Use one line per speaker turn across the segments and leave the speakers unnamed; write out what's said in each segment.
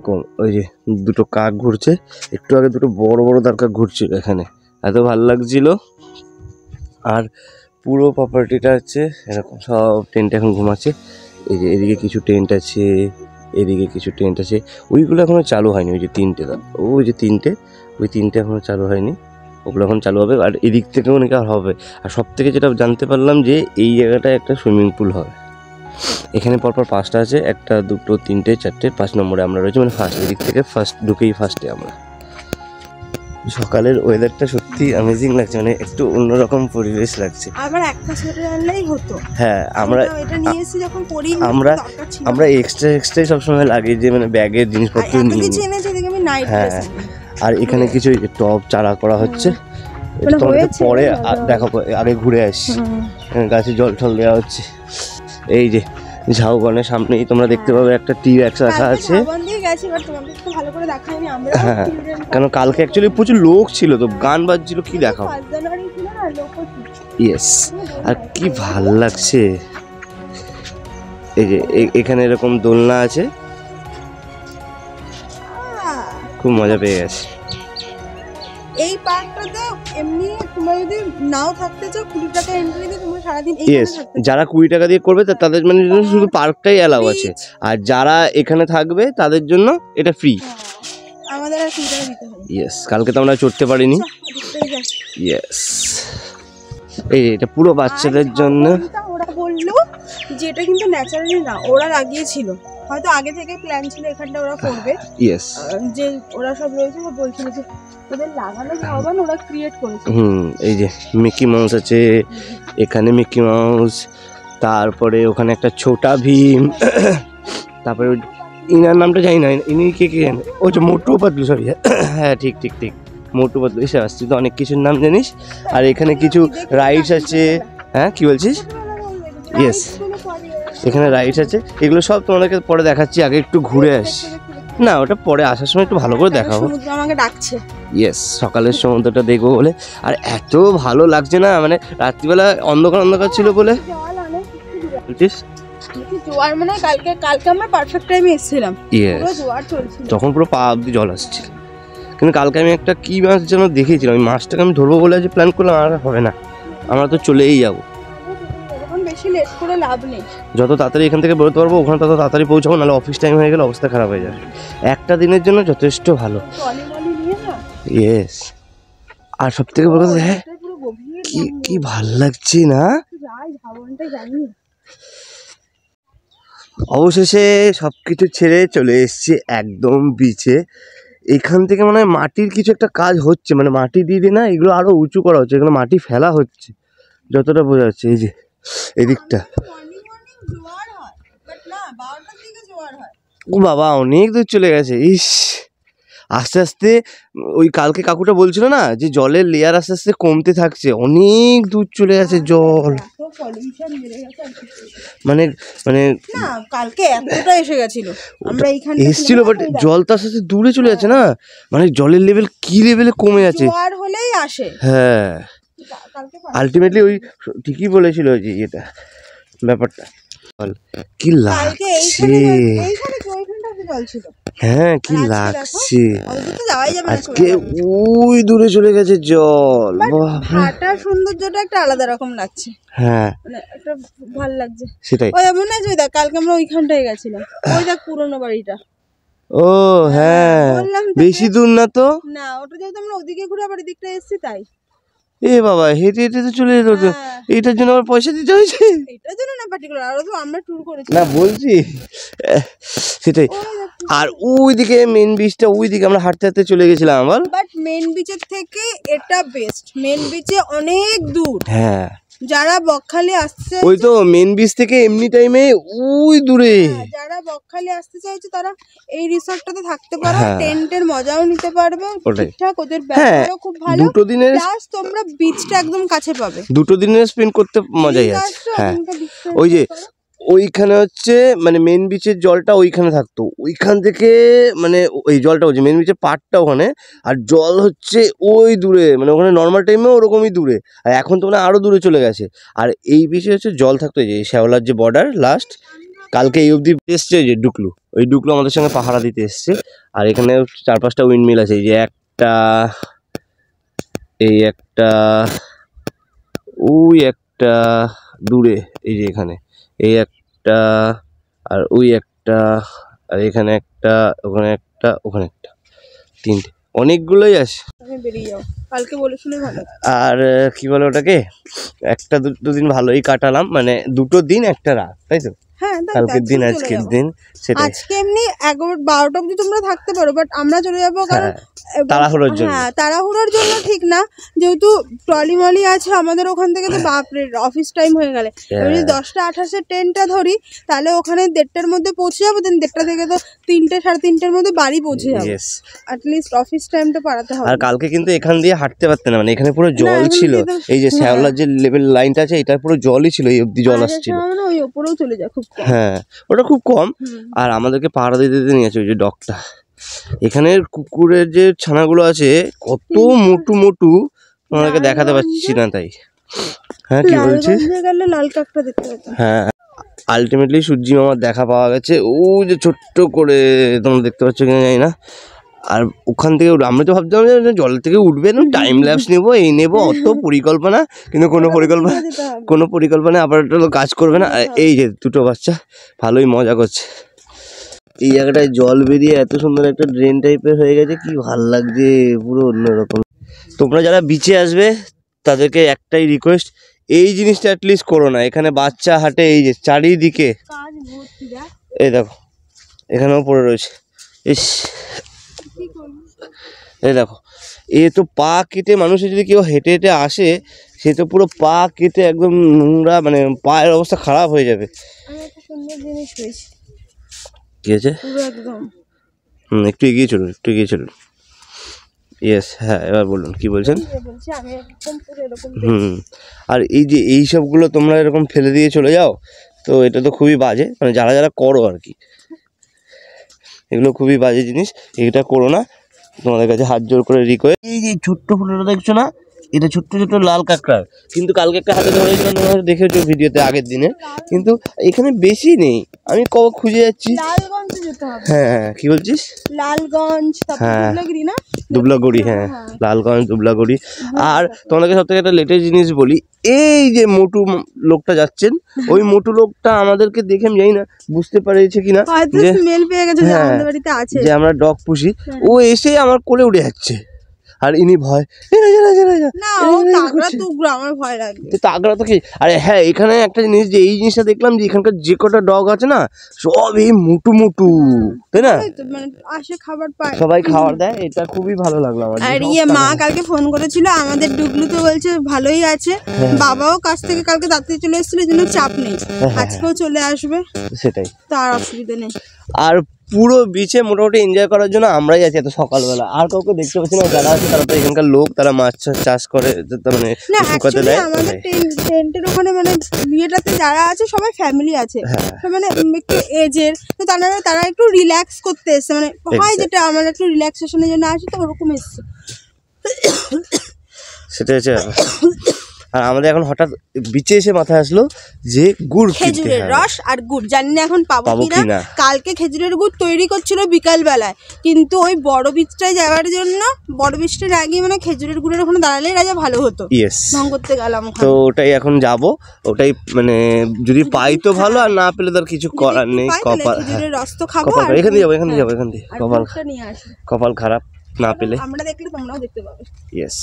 এরকম ওই যে দুটো কাক ঘুরছে, একটু আগে দুটো বড় বড় তার কাক ঘুরছিল এখানে, এত ভালো লাগছিল। আর পুরো প্রপার্টিটা হচ্ছে এরকম, সব টেন্ট এখন ঘুমাচ্ছে। এই যে এদিকে কিছু টেন্ট আছে, এদিকে কিছু টেন্ট আছে, ওইগুলো এখনো চালু হয়নি। ওই যে তিনটে, ওই যে তিনটে, ওই তিনটে এখনো চালু হয়নি, ওগুলো এখন চালু হবে। আর এদিক থেকেও নাকি আর হবে। আর সব থেকে যেটা জানতে পারলাম যে এই জায়গাটায় একটা সুইমিং পুল হবে। এখানে পরপর 5টা আছে, 1, 2, 3, 4, 5 নম্বরে আমরা রয়েছি, মানে ফার্স্ট, এদিক থেকে ফার্স্ট ঢুকেই ফার্স্টে আমরা। সকালের ওয়েদারটা সত্যি অ্যামেজিং লাগছে, মানে একটু অন্যরকম পরিবেশ লাগছে।
আবার একটা সোয়েটার আনলেই হতো।
হ্যাঁ, আমরা
এটা নিয়ে এসে যখন পরি
আমরা এক্সট্রা সবসময় লাগে যে মানে ব্যাগের জিনিসপত্র নিয়ে
কিছু এনেছি, দেখে আমি নাইট ড্রেস।
আর এখানে কিছু টব চারা করা হচ্ছে, পরে দেখো, আগে ঘুরে আসছি। গাছে জল টল দেওয়া হচ্ছে। এই যে ঝাউবনের সামনেই তোমরা দেখতে পাবে একটা টি র্যাক্স রাখা আছে। হ্যাঁ, কেন কালকে অ্যাকচুয়ালি প্রচুর লোক ছিল, তো গান বাজছিল, কি দেখাও। ইয়েস, আর কি ভাল লাগছে। এই যে এখানে এরকম দোলনা আছে, খুব মজা পেয়ে গেছে।
এই পার্কটাতে এমনি তোমরা যদি নাও থাকতে চাও 20 টাকা এন্ট্রি দিয়ে তোমরা সারাদিন
যারা 20 টাকা দিয়ে করবে তাদের মানে শুধু পার্কটাই অ্যালাউ আছে, আর যারা এখানে থাকবে তাদের জন্য এটা ফ্রি।
আমাদের আর 20 টাকা দিতে হবে।
ইয়েস, কালকে তো আমরা চড়তে পারিনি। ইয়েস, এই এটা পুরো বাচ্চাদের জন্য।
ওরা বললো যে এটা কিন্তু ন্যাচারালি না, ওরা লাগিয়েছিল, হয়তো আগে থেকে প্ল্যান ছিল এখানটা ওরা করবে।
ইয়েস,
যে ওরা সব রয়েছে, সব বলছিল যে ওদের লাগানো ঝাউবন ওরা ক্রিয়েট করেছে।
এই যে মিকি মাউস আছে এখানে, মিকি মাউস, তারপরে ওখানে একটা ছোটা ভীম, তারপরে ইনার নামটা জানি না, ইনি কে জানে, ও যে মোটু পাতলু, সরি, হ্যাঁ ঠিক মোটু পাতলু। এসে আসছি তো, অনেক কিছুর নাম জানিস। আর এখানে কিছু রাইডস আছে। হ্যাঁ, কি বলছিস? ইয়েস, এখানে রাইডস আছে, এগুলো সব তোমাদেরকে পরে দেখাচ্ছি, আগে একটু ঘুরে আসি। না, ওটা পরে আসার সময় একটু ভালো করে দেখাবো।
আমাকে ডাকছে।
ইয়েস, সকালের সমুদ্রটা দেখবো বলে। আর এত ভালো লাগছে না, মানে রাত্রিবেলা অন্ধকার ছিল বলে।
জোয়ার মানে কালকে আমরা পারফেক্ট টাইমে এসেছিলাম, পুরো জোয়ার চলছিল,
তখন পুরো পা অব্দি জল আসছিল। কিন্তু কালকে আমি একটা কি মাছ যেন দেখেছিলাম, ওই মাছটাকে আমি ধরবো বলে যে প্ল্যান করলাম, আর হবে না, আমরা তো চলেই যাবো।
বেশি লেট করে লাভ নেই,
যত তাড়াতাড়ি এখান থেকে বেরোতে পারবো ওখানে তত তাড়াতাড়ি পৌঁছাবো, নাহলে অফিস টাইম হয়ে গেলে অবস্থা খারাপ হয়ে যাবে। একটা দিনের জন্য যথেষ্ট ভালো। ইয়েস, আর সব থেকে বড় কথা, হ্যাঁ কি ভাল লাগছে না। অবশেষে সবকিছু ছেড়ে চলে এসেছি একদম বিচে। এখান থেকে মানে মাটির কিছু একটা কাজ হচ্ছে, মানে মাটি দিয়ে না, এগুলো আরো উঁচু করা হচ্ছে, এগুলো মাটি ফেলা হচ্ছে যতটা বোঝা যাচ্ছে। এই যে এদিকটা, ও বাবা, অনেক দূর চলে গেছে। ইস, আস্তে আস্তে ওই কালকে কাকুটা বলছিল না যে জলের লেয়ার আস্তে আস্তে কমতে থাকছে, অনেক দূর চলে গেছে জল। মানে
কালকে এতটা এসে গেছিল, আমরা এইখানে
এসেছিল, বাট জল তো আস্তে আস্তে দূরে চলে যাচ্ছে না, মানে জলের লেভেল কি লেভেলে কমে যাচ্ছে।
জোয়ার হলেই আসে।
হ্যাঁ, আলটিমেটলি ওই ঠিকই বলেছিল যে এটা ব্যাপারটা। কি লাগছে, হ্যাঁ কি লাগছে, আজকে ওই দূরে চলে গেছে জল।
ঘাটার সৌন্দর্যটা একটা আলাদা রকম লাগছে।
হ্যাঁ,
একটা ভালো লাগছে
সেটাই।
ওই মনে আছে, দেখ কালকে আমরা ওইখানটায় গেছিলাম, ওই দেখ পুরনো বাড়িটা।
ও হ্যাঁ, বেশি দূর না তো,
না ওটা যেহেতু আমরা ওদিকে ঘুরে আবার এদিকটা এসেছি তাই।
এ বাবা, হেঁটে হেঁটে তো চলে যেত, এইটার জন্য আবার পয়সা দিতে হয়েছে।
এটার জন্য না পার্টিকুলার, আরো তো আমরা ট্যুর করেছি
না, বলছি সেটাই। আর ওইদিকে মেন বিচটা, ওইদিকে আমরা হাঁটতে হাঁটতে চলে গেছিলাম। বল,
বাট মেন বিচের থেকে এটা বেস্ট, মেন বিচে অনেক দূর।
হ্যাঁ,
যারা বকখালি আসছে,
ওই তো মেন বিচ থেকে এমনি টাইমে ওই দূরে,
যারা বকখালি আসতে চাইছে তারা এই রিসর্টটাতে থাকতে পারো, টেন্টের মজাও নিতে পারবে ঠিকঠাক, ওদের ব্যবহারও খুব ভালো।
দুটো দিনের
প্লাস তোমরা বিচটা একদম কাছে পাবে,
দুটো দিনের স্পেন্ড করতে মজাই আছে। হ্যাঁ, ওই যে ওইখানে হচ্ছে মানে মেন বিচের জলটা ওইখানে থাকতো, ওইখান থেকে মানে ওই জলটা হচ্ছে মেন বিচের পাড়টা ওখানে, আর জল হচ্ছে ওই দূরে, মানে ওখানে নর্মাল টাইমেও ওরকমই দূরে, আর এখন তো মানে আরো দূরে চলে গেছে। আর এই বিচে হচ্ছে জল থাকতো, যে শ্যাওলার যে বর্ডার লাস্ট, কালকে এই অবধি এসছে যে ডুকলু, ওই ডুকলু আমাদের সঙ্গে পাহারা দিতে এসছে। আর এখানে 4-5টা উইন্ডমিল আছে, এই যে একটা, এই একটা, ওই একটা দূরে, এই যে এখানে এই একটা, আর ওই একটা, আর এখানে একটা, ওখানে একটা, ওখানে একটা, 3টে, অনেকগুলোই আছে।
কালকে বলে শুনে ভালো।
আর কি বলে ওটাকে, একটা দুদিন ভালোই কাটালাম, মানে 2টো দিন 1টা রাত, তাই তো?
হ্যাঁ,
কালকের দিন আজকের দিন, সেটাই।
আজকে এমনি 11-12টা অবধি তোমরা থাকতে পারো, বাট আমরা চলে যাবো কারণ
তাড়াহুড়োর জন্য।
হ্যাঁ, তাড়াহুড়োর জন্য ঠিক না, যেহেতু ট্রলি মলি আছে আমাদের ওখান থেকে, তো বাপরে অফিস টাইম হয়ে গেলে যদি 10টা-28-এর ট্রেনটা ধরি তাহলে ওখানে 1:30টার মধ্যে পৌঁছে যাবো, দেন 1:30 থেকে তো 3টে-3:30টার মধ্যে বাড়ি পৌঁছে যাবো। অ্যাটলিস্ট অফিস টাইমটা পারাতে হবে।
আর কালকে কিন্তু এখান দিয়ে হাঁটতে পারতে না, মানে এখানে পুরো জল ছিল, এই যে শ্যাওলার যে লেভেল লাইনটা আছে এটা পুরো জলই ছিল, এই অবধি জল আসছিল।
ওই উপরেও চলে যায় খুব কম।
হ্যাঁ, ওটা খুব কম। আর আমাদেরকে পাহারা দিতে দিতে নিয়েছে ওই যে ডগটা। এখানের কুকুরের যে ছানাগুলো আছে কত মোটু মোটু, আমাদেরকে দেখাতে পারছি না তাই। হ্যাঁ, কি বলছিস?
লাল কাকটা দেখতে পেতাম।
হ্যাঁ, আলটিমেটলি সূর্যি মামার দেখা পাওয়া গেছে, ও যে ছোট্ট করে, তোমরা দেখতে পাচ্ছ কিনা জানি না। আর ওখান থেকে আমরা তো ভাবছিলাম যে জল থেকে উঠবে না, টাইম ল্যাপস নেবো, এই নেবো, অত পরিকল্পনা, কিন্তু কোনো পরিকল্পনা আবার কাজ করবে না। আর এই যে 2টো বাচ্চা ভালোই মজা করছে। এই জায়গাটায় জল বেরিয়ে এত সুন্দর একটা ড্রেন টাইপের হয়ে গেছে, কি ভাল লাগছে, পুরো অন্যরকম। তোমরা যারা বিচে আসবে তাদেরকে একটাই রিকোয়েস্ট, এই জিনিসটা অ্যাটলিস্ট করো না। এখানে বাচ্চা হাঁটে, এই যে চারিদিকে, এই দেখো এখানেও পড়ে রয়েছে, ইস, এই দেখো, এ তো পা কেটে, মানুষের যদি কেউ হেঁটে হেঁটে আসে সে তো পুরো পা কেটে একদম নোংরা, মানে পায়ের অবস্থা খারাপ হয়ে যাবে। কি আছে? একটু এগিয়ে চলুন, একটু এগিয়ে চলুন। ইয়েস, হ্যাঁ, এবার বলুন কি বলছেন। আর এই যে এই সবগুলো তোমরা এরকম ফেলে দিয়ে চলে যাও, তো এটা তো খুবই বাজে, মানে যারা যারা করো আর কি, এগুলো খুবই বাজে জিনিস, এটা করো না, তোমাদের কাছে হাত জোর করে রিকোয়েস্ট। এই যে ছোট্ট ফুলটা দেখছো না, এটা ছোট্ট ছোট্ট লাল কাঁকড়া, কিন্তু কালকে একটা হাতে ধরেছিলাম, তোমরা দেখেছো ভিডিওতে আগের দিনে, কিন্তু এখানে বেশি নেই, আমি কবে খুঁজে যাচ্ছি। হ্যাঁ, কি বলছিস? লালগঞ্জ, হ্যাঁ, দুবলাগড়ি, হ্যাঁ, লালগঞ্জ, দুবলাগড়ি। আর তোমাদেরকে সব থেকে একটা লেটেস্ট জিনিস বলি, এই যে মোটু লোকটা যাচ্ছেন, ওই মোটু লোকটা আমাদেরকে দেখে আমি জানি না বুঝতে পেরেছে কিনা যে আমরা ডগ পুষি, ও এসে আমার কোলে উড়ে যাচ্ছে, আর ইনি ভয়, তাগড়া তো কি। আরে হ্যাঁ, এখানে একটা জিনিস, যে এই জিনিসটা দেখলাম যে এখানকার যে কটা ডগ আছে না, সব এই মোটু মোটু, তাই না? সবাই খাবার দেয়, এটা খুবই ভালো লাগলো আমার।
আর মা কালকে ফোন করেছিল, আমাদের ডুগলু তো বলছে ভালোই আছে, বাবাও কাছ থেকে কালকে তাড়াতাড়ি চলে এসেছিল, জন্য চাপ নেই, আজকেও চলে আসবে, সেটাই, তার অসুবিধা নেই।
আর পুরো বিচে মোটামুটি এনজয় করার জন্য আমরাই আছি এত সকালবেলা, আর কাউকে দেখতে পাচ্ছি না। যারা আছে তারা তো এখানকার লোক, তারা মাছ চাষ করে, মানে শুকাতে দেয়।
আমাদের টেন্টের ওখানে মানে বিয়েটাতে যারা আছে সবাই ফ্যামিলি আছে, মানে একটু এজের, তো তারা একটু রিল্যাক্স করতে এসছে, মানে হয় যেটা আমার একটু রিল্যাক্সেশনের জন্য আসে, তো ওরকম এসছে,
সেটা হচ্ছে। আর আমাদের এখন হঠাৎ বিচে এসে মাথায় আসলো যে গুড়,
খেজুরের রস আর গুড়, জানি না এখন পাবো কিনা। কালকে খেজুরের গুড় তৈরি করছিল বিকাল বেলায়, কিন্তু ওই বড় বীজটায় যাওয়ার জন্য, বড় বীজটার আগে মানে খেজুরের গুড়ের ওখানে দাঁড়ালেই রাজা ভালো হতো, ঢং করতে গেলাম, তো
ওটাই এখন যাব, ওটাই মানে যদি পাই তো ভালো, আর না পেলে তো আর কিছু করার নেই। কপাল,
খেজুরের রস তো খাবো,
এখান দিয়ে যাবো, এখান দিয়ে যাবো, এখান দিয়ে। কপাল খারাপ, না পেলে
আমরা দেখলে তোমরাও দেখতে পাবে।
ইয়েস,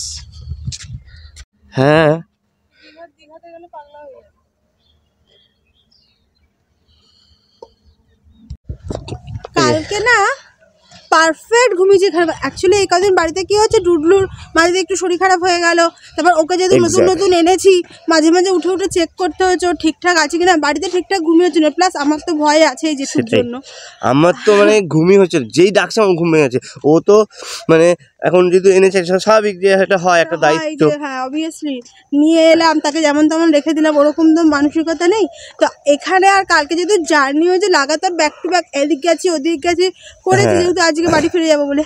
হ্যাঁ।
কালকে না পারফেক্ট ঘুমিয়েছি। অ্যাকচুয়ালি এই কদিন বাড়িতে কি হচ্ছে, ডুডলুর মাঝে একটু শরীর খারাপ হয়ে গেল, তারপর ওকে যেহেতু নতুন নতুন এনেছি, মাঝে মাঝে উঠে উঠে চেক করতে হচ্ছে ও ঠিকঠাক আছে কিনা, বাড়িতে ঠিকঠাক ঘুমিয়ে হচ্ছে না, প্লাস আমার তো ভয় আছে এই জেঠুর জন্য।
আমার তো মানে ঘুমিয়ে হচ্ছে, যেই ডাকছে আমার ঘুমিয়ে গেছে। ও তো মানে এখন যদি এনেছে স্বাভাবিক যে এটা হয় একটা দায়িত্ব,
হ্যাঁ অবভিয়াসলি নিয়ে এলাম, তাকে যেমন তেমন রেখে দিলাম, ওরকম তো মানসিকতা নেই। তো এখানে আর কালকে যেহেতু জার্নি হয়েছে লাগাতার ব্যাক টু ব্যাক, এদিক গেছি ওদিক গেছি করেছি, যেহেতু আজকে বাড়ি ফিরে যাবো বলে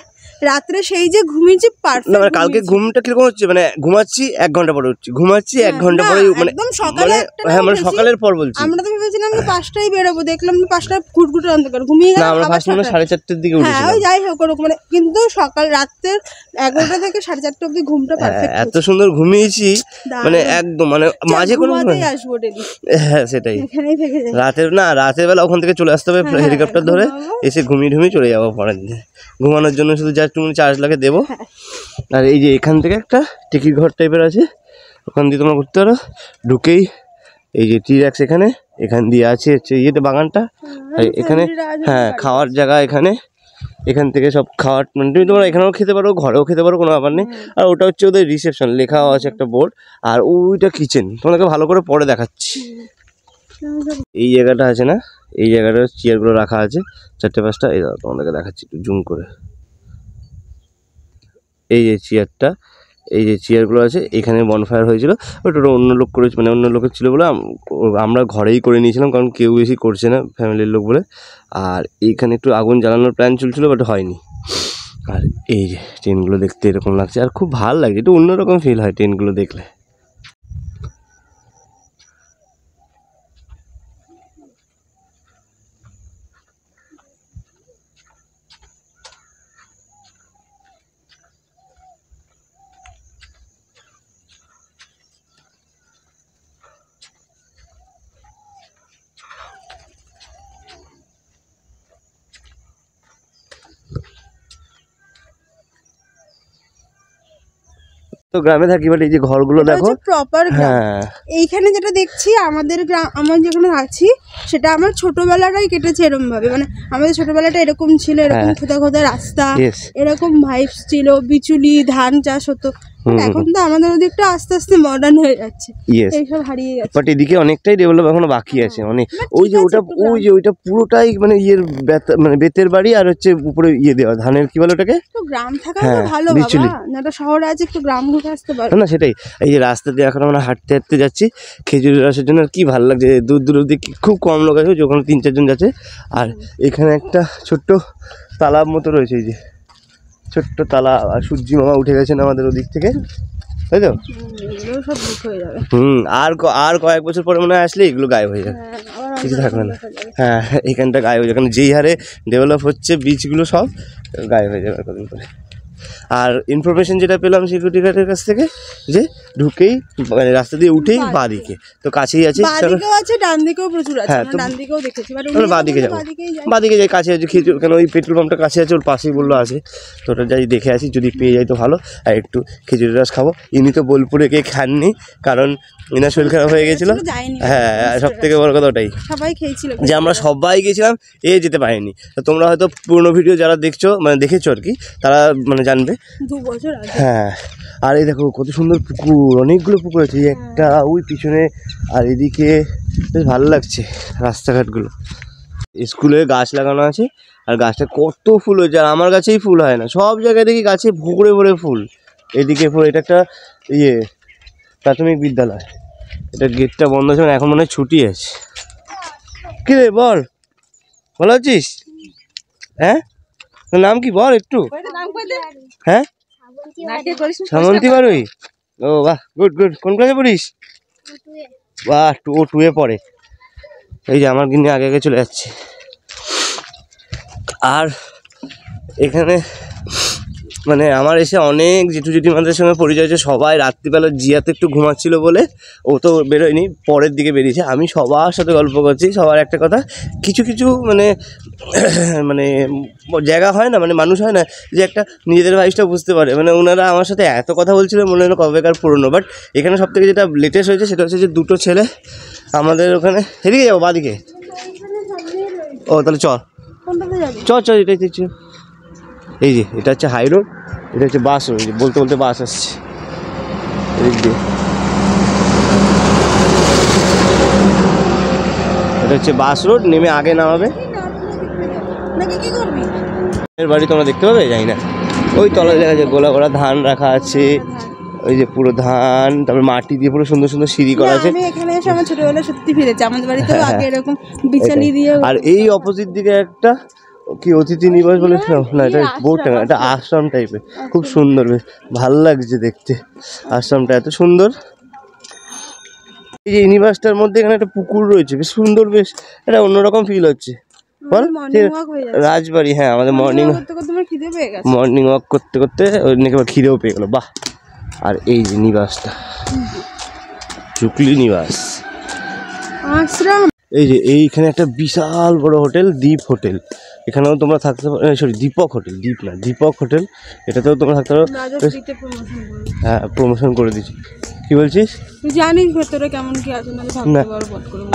রাত্রে সেই যে ঘুমিয়েছি পারফেক্ট।
মানে কালকে ঘুমটা কিরকম হচ্ছে, মানে ঘুমাচ্ছি 1 ঘন্টা পরে উঠছি, ঘুমাচ্ছি 1 ঘন্টা পরে, মানে
একদম সকালে,
হ্যাঁ মানে সকালের পর বলছি,
আমরা তো ভেবেছিলাম যে 5টায় বেরোবো, দেখলাম 5টায় ঘুটঘুটে অন্ধকার, ঘুমিয়ে
না
গেলাম।
আমরা ফার্স্ট মানে 4:30-র দিকে
হ্যাঁ
উঠেছিলাম।
ওই যাই হোক ওরকম মানে, কিন্তু সকাল রাতের 11টা থেকে 4:30 অবধি ঘুমটা পারফেক্ট।
এত সুন্দর ঘুমিয়েছি মানে একদম, মানে মাঝে কোনো
আসবো ডেলি।
হ্যাঁ সেটাই,
এখানেই থেকে যাই।
রাতের বেলা ওখান থেকে চলে আসতে হবে হেলিকপ্টার ধরে, এসে ঘুমিয়ে চলে যাবো পরের দিন। ঘুমানোর জন্য শুধু যা একটু চার্জ লাগে দেবো। আর এই যে এখান থেকে একটা টিকিট ঘর টাইপের আছে, ওখান দিয়ে তোমরা ঘুরতে পারো। ঢুকেই এই যে টি-রেক্স এখান দিয়ে আছে হচ্ছে ইয়েতে বাগানটা, এখানে হ্যাঁ খাওয়ার জায়গা এখান থেকে সব খাওয়ার মানে তুমি তোমরা এখানেও খেতে পারো, ঘরেও খেতে পারো, কোনো ব্যাপার নেই। আর ওটা হচ্ছে ওদের রিসেপশন, লেখাও আছে একটা বোর্ড। আর ওইটা কিচেন, তোমাদেরকে ভালো করে পরে দেখাচ্ছি। এই জায়গাটা আছে না, এই জায়গাটা চেয়ারগুলো রাখা আছে 4-5টা। এই তোমাদেরকে দেখাচ্ছি একটু জুম করে। এই যে চেয়ারটা, এই যে চেয়ারগুলো আছে, এখানে বনফায়ার হয়েছিল। ওটা অন্য লোক করেছে, মানে অন্য লোকের ছিল বলে আমরা ঘরেই করে নিয়েছিলাম, কারণ কেউ বেশি করছে না ফ্যামিলির লোক বলে। আর এইখানে একটু আগুন জ্বালানোর প্ল্যান চলছিল, বাট হয়নি। আর এই যে ট্রেনগুলো দেখতে এরকম লাগছে, আর খুব ভালো লাগছে, একটু অন্যরকম ফিল হয় ট্রেনগুলো দেখলে। তো গ্রামে থাকি, বাট এই যে ঘরগুলো দেখো
প্রপার গ্রাম।
হ্যাঁ
এইখানে যেটা দেখছি আমাদের গ্রাম, আমার যেখানে আছি সেটা আমার ছোটবেলাটাই কেটেছে এরকম ভাবে, মানে আমাদের ছোটবেলাটা এরকম ছিল, এরকম খোদা খোদা রাস্তা, এরকম ভাইবস ছিল, বিচুলি ধান চাষ হতো। এখন তো আমাদের ওদিকটা আস্তে আস্তে মডার্ন হয়ে যাচ্ছে, এইসব হারিয়ে গেছে।
বাট এদিকে অনেকটাই ডেভেলপ এখনো বাকি আছে অনেক। ওই যে ওইটা পুরোটাই মানে ইয়ের মানে বেতের বাড়ি, আর হচ্ছে উপরে ইয়ে দেওয়া ধানের, কি বলে ওটাকে,
তো গ্রাম থাকা তো ভালো বাবা, না শহরে আছে একটু গ্রাম ঘুরে আসতে পারো
না। সেটাই, এই যে রাস্তা দিয়ে এখন আমরা হাঁটতে হাঁটতে যাচ্ছি খেজুরের রসের জন্য, আর কি ভালো লাগছে। দূর দূর অব্দি খুব কম লোক আছে, যখন 3-4 জন যাচ্ছে। আর এখানে একটা ছোট্ট তালাব মতো রয়েছে, এই যে ছোট্ট তালা। আর সূর্যি মামা উঠে গেছেন আমাদের ওদিক থেকে, তাই তো। আর কয়েক বছর পরে মনে হয় আসলে এগুলো গায়েব হয়ে যাবে, কিছু থাকবে না। হ্যাঁ এখানটা গায়েব হয়ে যাবে, কারণ যেই হারে ডেভেলপ হচ্ছে বীজগুলো সব গায়েব হয়ে যাবে কদিন পরে। আর ইনফরমেশন যেটা পেলাম সিকিউরিটি গার্ডের কাছ থেকে, যে ঢুকেই মানে রাস্তা দিয়ে উঠেই বাঁদিকে, তো কাছেই আছে,
ডান দিকেও প্রচুর আছে, ডান দিকেও দেখেছি, বাট
বাঁদিকে যাবো, বাঁদিকে যাই, কাছে আছে খেজুর, কেন ওই পেট্রোল পাম্পটা কাছে আছে, ওর পাশেই বললো আছে। তো ওটা যাই দেখে আসি, যদি পেয়ে যাই তো ভালো। আর একটু খেজুরের রস খাবো। ইনি তো বোলপুরে কে খাননি, কারণ ইনার শরীর খারাপ হয়ে গেছিলো। হ্যাঁ সব থেকে বড় কথা ওটাই,
সবাই খেয়েছিল,
যে আমরা সবাই গেছিলাম, যেতে পারিনি। তো তোমরা হয়তো পুরোনো ভিডিও যারা দেখছো, মানে দেখেছো আর কি, তারা মানে জানবে
2 বছর আগে।
হ্যাঁ আর এই দেখো কত সুন্দর পুকুর, অনেকগুলো পুকুর আছে, একটা ওই পিছনে, আর এদিকে বেশ ভালো লাগছে রাস্তাঘাটগুলো। স্কুলে গাছ লাগানো আছে, আর গাছটা কত ফুল হয়েছে, আর আমার গাছেই ফুল হয় না, সব জায়গায় দেখি গাছে ভরে ভরে ফুল। এদিকে ফুল, এটা একটা প্রাথমিক বিদ্যালয়, এটা গেটটা বন্ধ আছে, এখন মনে হয় ছুটি আছে। কি রে বল, ভালো আছিস? হ্যাঁ তোর নাম কি বল একটু? হ্যাঁ সামন্তী বাড়ুই। ও বাহ, গুড গুড। কোন ক্লাসে পড়িস? বাহ, 2 পড়ে। এই যে আমার গিন্নি আগে আগে চলে যাচ্ছে। আর এখানে মানে আমার এসে অনেক জেঠু জেঠিমাদের সঙ্গে পরিচয় হয়েছে। সবাই রাত্রিবেলা জিয়াতে একটু ঘুমাচ্ছিল বলে ও তো বেরোয়নি, পরের দিকে বেরিয়েছে। আমি সবার সাথে গল্প করছি। সবার একটা কথা, কিছু কিছু মানে মানে জায়গা হয় না, মানে মানুষ হয় না যে একটা নিজেদের ভাইসটা বুঝতে পারে। মানে ওনারা আমার সাথে এত কথা বলছিল মনে হলো কবেকার পুরনো। বাট এখানে সব থেকে যেটা লেটেস্ট হয়েছে সেটা হচ্ছে যে 2টো ছেলে আমাদের ওখানে, এদিকে যাবো বাদিকে। ও তাহলে চল চল এটাই দেখছি। এই যে এটা হচ্ছে হাই রোড, এটা হচ্ছে বাস রোড। বলতে বলতে বাস আসছে এদিক দিয়ে। এটা হচ্ছে বাস রোড, নেমে আগে নামাবে। এর বাড়ি তোমরা দেখতে পাবে, জানি না। ওই তলায় দেখা যায় গোলা গোলা ধান রাখা আছে, ওই যে পুরো ধান, তারপরে মাটি দিয়ে পুরো সুন্দর সুন্দর সিঁড়ি করা আছে।
আমি এখানে এসে আমার ছোটবেলা সত্যি ফিরেছে, আমাদের বাড়িতে আগে এরকম বিছালি দিয়ে।
আর এই অপোজিট দিকে একটা কি অতিথি নিবাস বলেছিলাম না, এটা বোট না, এটা আশ্রম টাইপের, খুব সুন্দর, বেশ ভালো লাগছে দেখতে। আশ্রমটা এত সুন্দর। এই যে ইউনিভার্সটার মধ্যে এখানে একটা পুকুর রয়েছে, বেশ সুন্দর, বেশ একটা অন্যরকম ফিল হচ্ছে। বল রাজবাড়ি, হ্যাঁ আমাদের মর্নিং ওয়াক করতে করতে ওই নাকি খিদেও পেয়ে গেলো। বাহ, আর এই যে নিবাসটা চুকলি নিবাস
আশ্রম।
এই যে এইখানে একটা বিশাল বড় হোটেল, দ্বীপ হোটেল, এখানেও তোমরা থাকতে পারো। সরি, দীপক হোটেল, দ্বীপ না, দীপক হোটেল, এটাতেও তোমরা থাকতে পারো। হ্যাঁ, প্রমোশন করে দিচ্ছি। কি বলছিস?
তুই জানিস ভেতরে কেমন কি আছে না?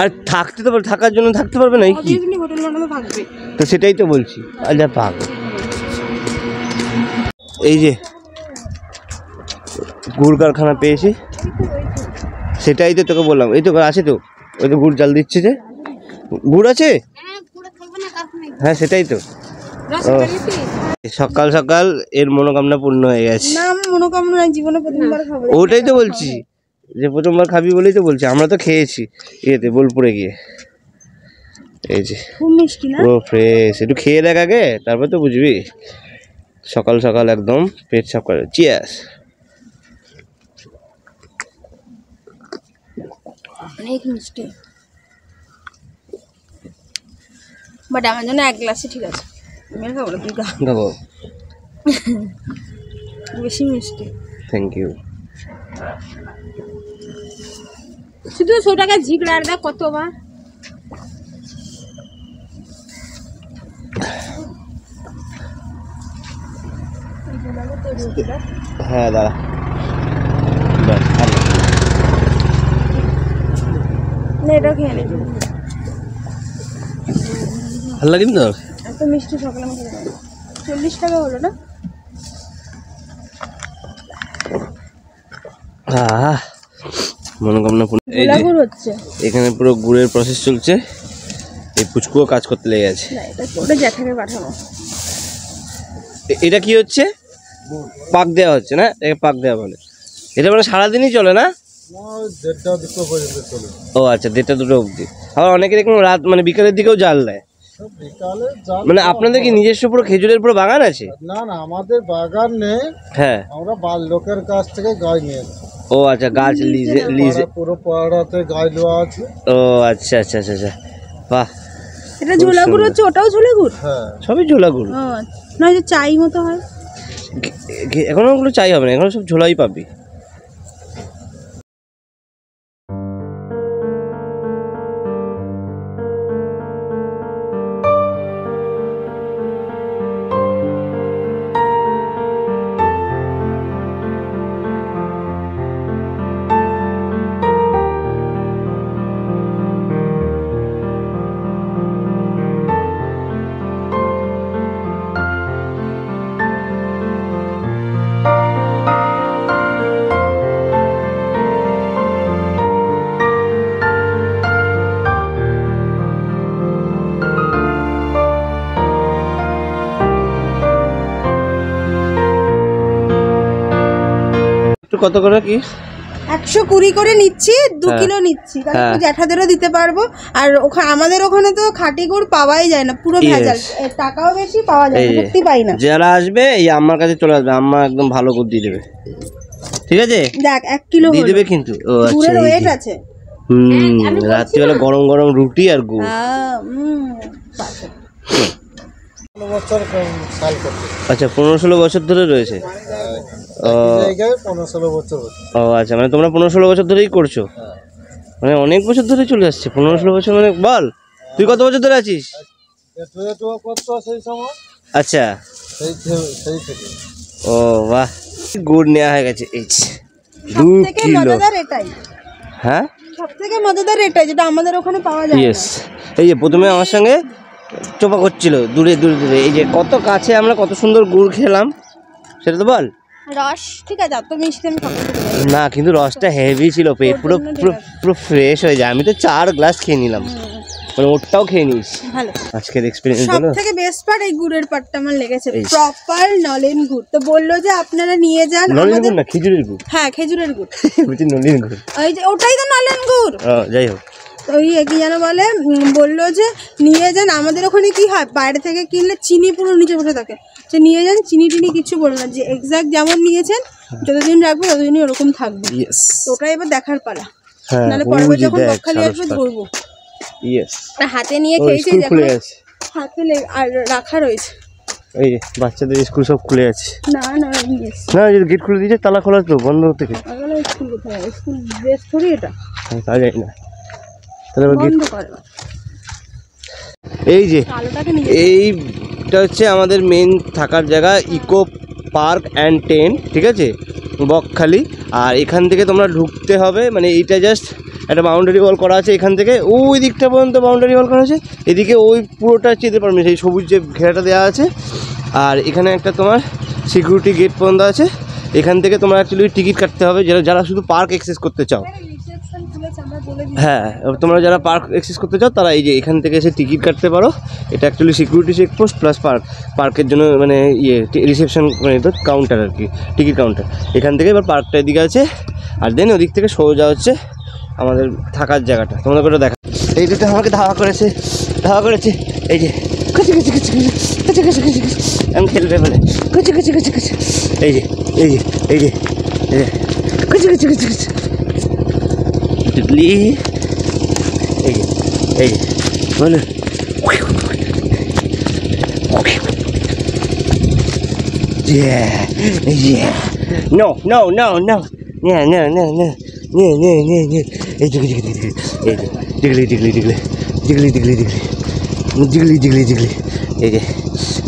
আর থাকতে তো থাকার জন্য থাকতে পারবে না কি?
হোটেল বানানো থাকবে
তো সেটাই তো বলছি। আর যা পাক, এই যে গুড় কারখানা পেয়েছি, সেটাই তো তোকে বললাম। এই তো আছে তো, ওই তো গুড় জাল দিচ্ছে, যে গুড় আছে। হ্যাঁ সেটাই তো। সকাল সকাল এর মনোকামনা পূর্ণ হয়ে গেছে।
না, আমার মনোকামনা নাই, জীবনে প্রথমবার খাবো।
ওটাই তো বলছি, যে প্রথমবার খাবি বলেই তো বলছি। আমরা তো খেয়েছি ইয়েতে বোলপুরে গিয়ে। এই যে
খুব মিষ্টি না,
পুরো ফ্রেশ। একটু খেয়ে দেখ আগে, তারপর তো বুঝবি। সকাল সকাল একদম পেট সাফ করে। চিয়ার্স।
অনেক মিষ্টি, বাট আমার জন্য এক গ্লাসে ঠিক আছে। আমি খাবো না, তুই খা।
খাবো,
বেশি মিষ্টি।
Thank you.
শুধু 100 টাকা ঝিকড়ার দা কতবার।
হ্যাঁ দাঁড়া,
এটা খেয়ে নে,
ভালো লাগে তো।
এত মিষ্টি সকালে 40 টাকা হলো না?
মনোকামনা পূর্ণ। এই যে এখানে পুরো গুড়ের প্রসেস চলছে। এই পুচকুও কাজ করতে লেগে গেছে। এটা কি হচ্ছে? পাক দেওয়া হচ্ছে না? এটাকে পাক দেওয়া বলে। এটা মানে সারাদিনই চলে না?
1:30-2 পর্যন্ত চলে।
ও আচ্ছা, 1:30-2 অবধি। আবার অনেকে দেখুন রাত মানে বিকালের দিকেও জাল দেয়। মানে আপনাদের কি নিজস্ব পুরো খেজুরের পুরো বাগান আছে?
না না, আমাদের বাগান নেই।
হ্যাঁ,
আমরা লোকের কাছ থেকে গাছ নিয়েছি।
ও আচ্ছা, গাছ লিজে
পুরো পাড়াতে গাছ দেওয়া আছে।
ও আচ্ছা আচ্ছা আচ্ছা আচ্ছা, বাহ।
এটা ঝোলা গুড় হচ্ছে, ওটাও ঝোলা গুড়?
হ্যাঁ,
সবই ঝোলা গুড়।
না, যে চাই মতো হয়।
এখনো ওগুলো চাই হবে না, এখনো সব ঝোলাই পাবি। কত করে কি?
120 করে নিচ্ছি, 2 কিলো নিচ্ছি, কারণ জ্যাঠাদেরও দিতে পারবো। আর ওখানে আমাদের ওখানে তো খাঁটি গুড় পাওয়াই যায় না, পুরো ভেজাল, টাকাও বেশি, পাওয়া যায় না, সত্যি পাই না।
যারা আসবে এই আমার কাছে চলে আসবে, আম্মা একদম ভালো গুড় দিয়ে দেবে। ঠিক আছে,
দেখ 1 কিলো
দিয়ে দেবে কিন্তু। ও আচ্ছা,
গুড়ের ওয়েট আছে।
রাত্রিবেলা গরম গরম রুটি আর গুড়। আচ্ছা, 15-16 বছর ধরে রয়েছে। ও আচ্ছা, মানে তোমরা 15-16 বছর ধরেই করছো? মানে অনেক বছর ধরে চলে আসছে। 15-16 বছর মানে বল, তুই কত বছর ধরে আছিস? আচ্ছা, ও বাহ, গুড় নেওয়া হয়ে গেছে। 2 কিলো। হ্যাঁ,
সবথেকে মজাদার এটাই, যেটা আমাদের ওখানে পাওয়া যায় না।
এই যে প্রথমে আমার সঙ্গে চোপা করছিল দূরে দূরে দূরে, এই যে কত কাছে আমরা কত সুন্দর গুড় খেলাম, সেটা তো বল।
রস ঠিক আছে, অত মিষ্টি আমি খাবো
না, কিন্তু রসটা হেভি ছিল, পেট পুরো পুরো ফ্রেশ হয়ে যায়। আমি তো 4 গ্লাস খেয়ে নিলাম, মানে ওটাও খেয়ে নিস।
ভালো
আজকের এক্সপেরিয়েন্স হলো।
সবথেকে বেস্ট পার্ট এই গুড়ের পার্টটা আমার লেগেছে, প্রপার নলেন গুড়। তো বললো যে আপনারা নিয়ে যান।
নলেন গুড় না, খেজুরের গুড়।
হ্যাঁ, খেজুরের গুড়।
বুঝি নলেন গুড়,
ওই যে ওটাই তো নলেন গুড়।
যাই হোক,
তো ওই কি যেন বলে, বললো যে নিয়ে যান। আমাদের ওখানে কি হয়, বাইরে থেকে কিনলে চিনি পুরো নিচে বসে থাকে, যে নিয়ে যান, চিনি টিনি কিছু বললো না, যে এক্সাক্ট যেমন নিয়েছেন যতদিন রাখবে ততদিনই ওরকম থাকবে। তো ওটাই এবার দেখার পালা।
হ্যাঁ,
নাহলে পরের
ওই
বার
যে
যখন
দেখ,
বকখালি আসবে
সারসটা।
ধরবো।
ইয়েস,
আর হাতে নিয়ে
ও
খেয়েছি
স্কুল খুলে
দেখো,
গেছে।
হাতে আর রাখা রয়েছে।
এই যে বাচ্চাদের স্কুল সব খুলে আছে।
না না ইয়েস,
না, এই গেট খুলে দিয়েছে, তালা খোলা তো বন্ধ থেকে।
সকালে স্কুল কোথায়, স্কুল ড্রেস থরি এটা
আমি তা জানি না, তাহলে আবার গেট।
বন্ধ করে।
এই যে
আলোটাকে নিয়ে
এইটা হচ্ছে আমাদের মেন থাকার জায়গা, ইকো পার্ক অ্যান্ড টেন্ট, ঠিক আছে, বকখালি। আর এখান থেকে তোমরা ঢুকতে হবে, মানে এইটা জাস্ট একটা বাউন্ডারি ওয়াল করা আছে, এখান থেকে ওই দিকটা পর্যন্ত বাউন্ডারি ওয়াল করা আছে, এদিকে ওই পুরোটা যেতে পারবে, সেই সবুজ যে ঘেরাটা দেওয়া আছে। আর এখানে একটা তোমার সিকিউরিটি গেট পর্যন্ত আছে, এখান থেকে তোমরা অ্যাকচুয়ালি টিকিট কাটতে হবে, যারা শুধু পার্ক অ্যাক্সেস করতে চাও।
রিসেপশন খুলেছে, আমরা বলে দিই।
হ্যাঁ, তোমরা যারা পার্ক অ্যাক্সেস করতে চাও তারা এই যে এখান থেকে এসে টিকিট কাটতে পারো। এটা অ্যাকচুয়ালি সিকিউরিটি চেকপোস্ট প্লাস পার্কের জন্য মানে রিসেপশন, মানে তো কাউন্টার আর কি, টিকিট কাউন্টার। এখান থেকে এবার পার্কটা এদিকে আছে, আর দেন ওদিক থেকে সোজা হচ্ছে আমাদের থাকার জায়গাটা। তোমাদের করে দেখা, এই দুটো আমাকে ধাওয়া করেছে। এই যে কুচি কুচি কুচি কুচি কুচি কুচি কুচি, আমি খেলবে বলে কুচি কুচি কুচি কুচি, এই যে এই যে এই যে এই যে কুচি কুচি কুচি কুচি ডুগলি, এই যে এই যে বলো নো নো নো নো, এই যে এই যে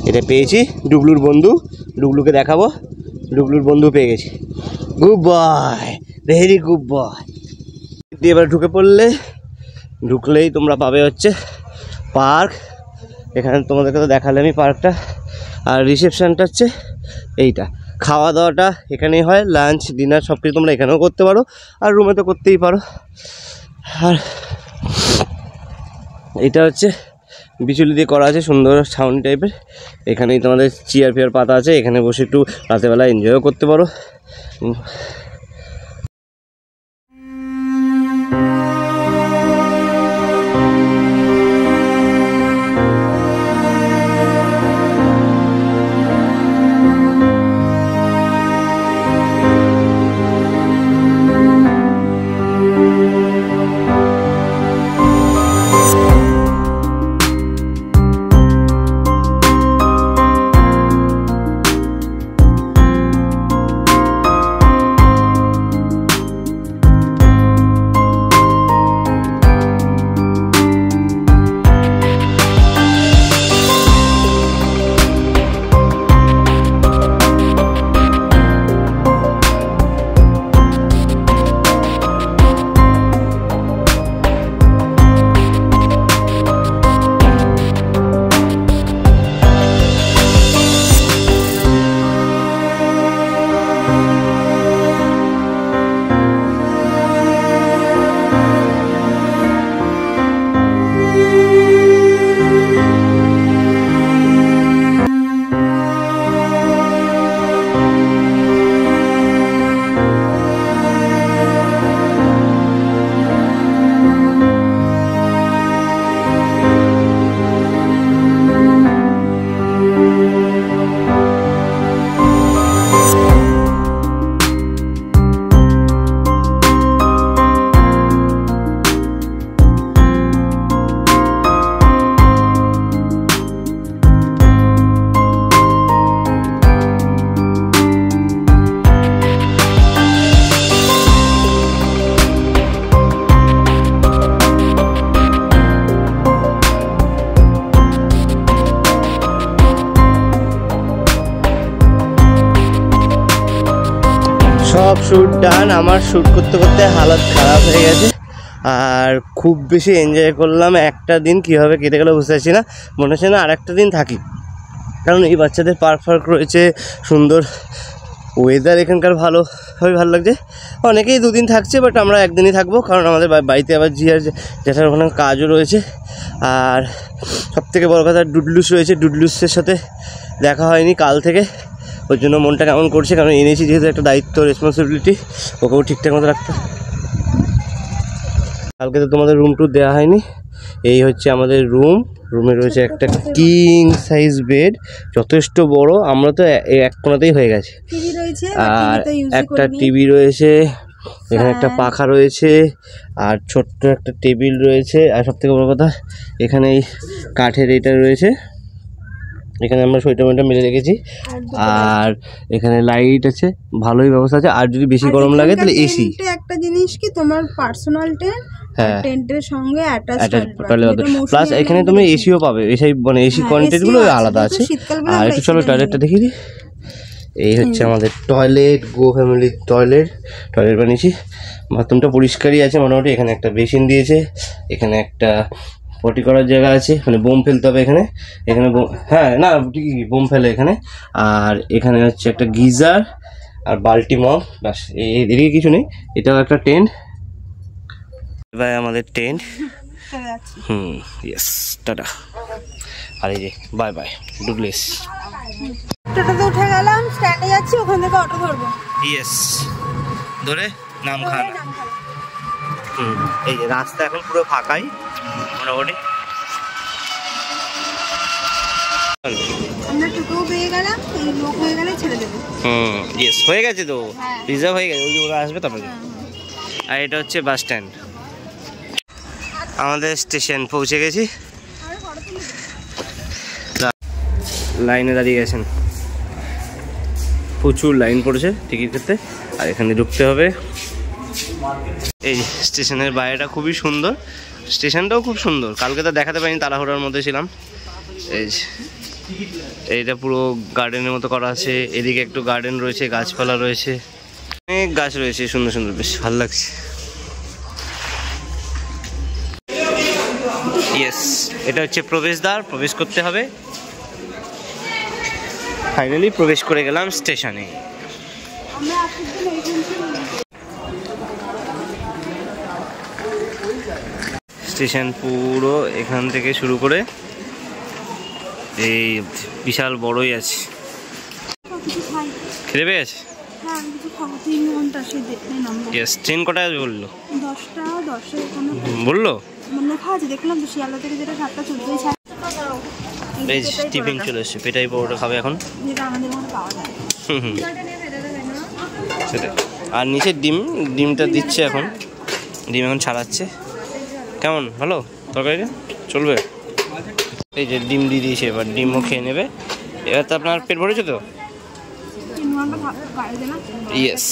এটা পেয়েছি, ডুগলুর বন্ধু, ডুগলুকে দেখাবো, ডুগলুর বন্ধু পেয়ে গেছি। Good boy, very good boy. দিয়ে এবার ঢুকলেই তোমরা পাবে হচ্ছে পার্ক। এখানে তোমাদেরকে তো দেখালে আমি পার্কটা, আর রিসেপশানটা হচ্ছে এইটা। খাওয়া দাওয়াটা এখানেই হয়, লাঞ্চ ডিনার সব কিছু তোমরা এখানেও করতে পারো, আর রুমে তো করতেই পারো। আর এটা হচ্ছে বিচুলি দিয়ে করা আছে, সুন্দর ছাউনি টাইপের। এখানেই তোমাদের চেয়ার ফেয়ার পাতা আছে, এখানে বসে একটু রাতেরবেলা এনজয়ও করতে পারো। সব শ্যুট ডান। আমার শ্যুট করতে করতে হালত খারাপ হয়ে গেছে, আর খুব বেশি এনজয় করলাম। একটা দিন কীভাবে কেটে গেলো বুঝতে পারছি না, মনে হচ্ছে না আর একটা দিন থাকি, কারণ এই বাচ্চাদের পার্ক রয়েছে, সুন্দর ওয়েদার এখানকার ভালো লাগছে। অনেকেই দুদিন থাকছে, বাট আমরা একদিনই থাকবো, কারণ আমাদের বাড়িতে আবার জিয়ার জ্যাঠার ওখানে কাজও রয়েছে। আর সবথেকে বড় কথা ডুডলুস রয়েছে, ডুডলুসের সাথে দেখা হয়নি কাল থেকে, ওর জন্য মনটা কেমন করছে, কারণ এনেছি যেহেতু একটা দায়িত্ব, রেসপন্সিবিলিটি, ওকেও ঠিকঠাক মতো রাখতে। কালকে তো তোমাদের রুম টুর দেওয়া হয়নি। এই হচ্ছে আমাদের রুমে রয়েছে একটা কিং সাইজ বেড, যথেষ্ট বড়। আমরা তো এক কোণাতেই হয়ে গেছে। আর একটা টিভি রয়েছে, এখানে একটা পাখা রয়েছে, আর ছোট্ট একটা টেবিল রয়েছে, আর সব থেকে বড় কথা এখানে এই কাঠের এটা রয়েছে, এখানে আমরা সোয়েটার মেলে রেখেছি। আর এখানে লাইট আছে, ভালোই ব্যবস্থা আছে। আর যদি বেশি গরম লাগে তাহলে এসি।
একটা জিনিস কি, তোমার পার্সোনাল টেন্ট,
হ্যাঁ,
টেন্টের সঙ্গে অ্যাটাচড
প্লাস এখানে তুমি এসিও পাবে, এসি মানে এসি কন্টেন্টগুলো আলাদা আছে। আর একটু চলো টয়লেটটা দেখিয়ে দিই। এই হচ্ছে আমাদের টয়লেট, গো ফ্যামিলির টয়লেট বানিয়েছি। বাথরুমটা পরিষ্কারই আছে মোটামুটি। এখানে একটা বেসিন দিয়েছে, এখানে একটা পটি করার জায়গা আছে, মানে বোম ফেলতে হবে এখানে। হ্যাঁ না ঠিকই বোম ফেলে এখানে। আর এখানে হচ্ছে একটা গিজার আর বাল্টি মগ, ব্যাস এদিকে কিছু নেই। এটাও একটা টেন্ট, ভাই আমাদের টেন্ট। Yes, tata. আর এই যে বাই বাই ডুগলিস।
টোটোতে উঠে গেলাম, স্ট্যান্ডে যাচ্ছি, ওখান থেকে অটো ধরবো।
ইয়েস, ধরে নামখানা। এই যে রাস্তা এখন পুরো ফাঁকাই মোটামুটি।
আমরা টোটো পেয়ে গেলাম, এই লোক হয়ে গেলে ছেড়ে দেবো।
ইয়েস, হয়ে গেছে তো, রিজার্ভ হয়ে গেছে, ওই যে ওরা আসবে তারপরে। আর এটা হচ্ছে বাস স্ট্যান্ড। আমাদের স্টেশন পৌঁছে গেছি। লাইনে দাঁড়িয়ে গেছেন, প্রচুর লাইন পড়েছে টিকিট করতে। আর এখানে ঢুকতে হবে। এই স্টেশনের বাইরেটা খুবই সুন্দর, স্টেশনটাও খুব সুন্দর। কালকে তো দেখাতে পারিনি, তাড়াহুড়ার মধ্যে ছিলাম। এইটা পুরো গার্ডেনের মতো করা আছে। এদিকে একটু গার্ডেন রয়েছে, গাছপালা রয়েছে, অনেক গাছ রয়েছে সুন্দর সুন্দর, বেশ ভালো লাগছে। ইয়েস, এটা হচ্ছে প্রবেশদ্বার, প্রবেশ করতে হবে। ফাইনালি প্রবেশ করে গেলাম স্টেশনে। স্টেশন পুরো এখান থেকে শুরু করে এই বিশাল বড়ই আছে। খেতে পেয়ে গেছে? ট্রেন কটায় আসবে বললো?
10:10
বললো,
লেখা আছে, দেখলাম তো শিয়ালদা থেকে, যেটা 7:14 ছাড়ে।
এই টিফিন চলে এসছে, পেটাই পরোটা খাবে এখন।
যেটা আমাদের মধ্যে পাওয়া যায়।
সেটাই। আর নিচে ডিমটা দিচ্ছে এখন, ডিম এখন ছাড়াচ্ছে। কেমন ভালো তরকারিটা? চলবে। এই যে ডিম দিয়ে দিয়েছে, এবার ডিমও খেয়ে নেবে। এবার তো আপনার পেট ভরেছে তো? ইয়েস।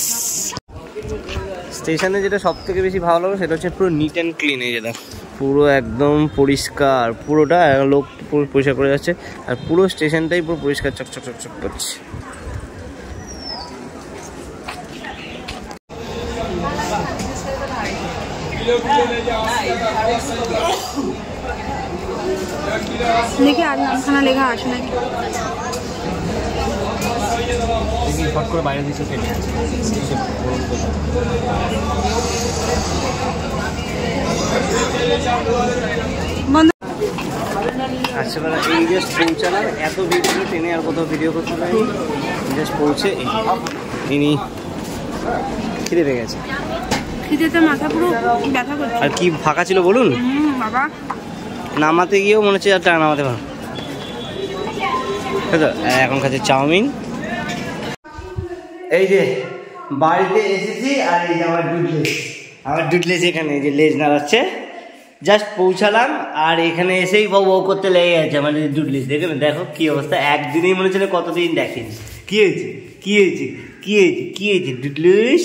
স্টেশনে যেটা সব থেকে বেশি ভালো লাগে সেটা হচ্ছে পুরো নিট অ্যান্ড ক্লিন। এই যেটা পুরো একদম পরিষ্কার, পুরোটা লোক পুরো পরিষ্কার করে যাচ্ছে। আর পুরো স্টেশনটাই পুরো পরিষ্কার, চকচক চকচক করছে।
দেখি আর নামখানা লেখা আসে নাকি।
ফট করে বাইরে দিচ্ছে ট্রেনে। আচ্ছা, এই জাস্ট পৌঁছালাম, এত ভিডিও ট্রেনে আর কোথাও ভিডিও করতে পারি। জাস্ট পৌঁছে ইনি খিদে পেয়ে গেছে,
খিদেতে মাথা পুরো ব্যথা করছে।
আর কি ফাঁকা ছিল বলুন
বাবা,
নামাতে গিয়েও মনে হচ্ছে আর টাকা নামাতে পারো। এখন খাচ্ছে চাউমিন। এই যে বাড়িতে এসেছি, আর এই যে আমার ডুডলেস এখানে এই যে লেজ নাড়াচ্ছে। জাস্ট পৌঁছালাম, আর এখানে এসেই বউ করতে লেগে গেছে আমার ডুডলেস। দেখে না, দেখো কি অবস্থা, একদিনেই মনে হচ্ছিল কতদিন দেখেনি। কি হয়েছে ডুডলিস?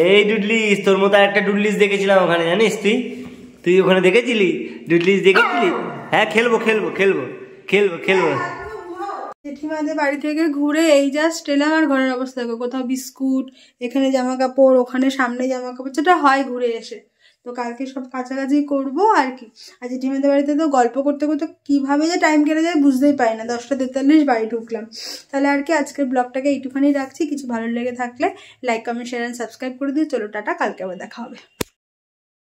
এই ডুডলিস, তোর মতো একটা ডুডলিস দেখেছিলাম ওখানে, জানিস? তুই ওখানে দেখেছিলি ডুডলিস? দেখেছিলি? হ্যাঁ, খেলবো।
জেঠিমাদের বাড়ি থেকে ঘুরে এই জাস্ট এলাম, আর ঘরের অবস্থা দেখো, কোথাও বিস্কুট, এখানে জামা কাপড়, ওখানে সামনে জামা কাপড়, যেটা হয় ঘুরে এসে। তো কালকে সব কাছাকাছি করবো আর কি। আর জেঠিমাদের বাড়িতে তো গল্প করতে করতে কিভাবে যে টাইম কেটে যায় বুঝতেই পারি না। 10:43 বাড়ি ঢুকলাম। তাহলে আর কি, আজকের ব্লগটাকে এইটুখানি রাখছি। কিছু ভালো লেগে থাকলে like, comment, share and subscribe করে দিও। চলো টাটা, কালকে আবার দেখা হবে।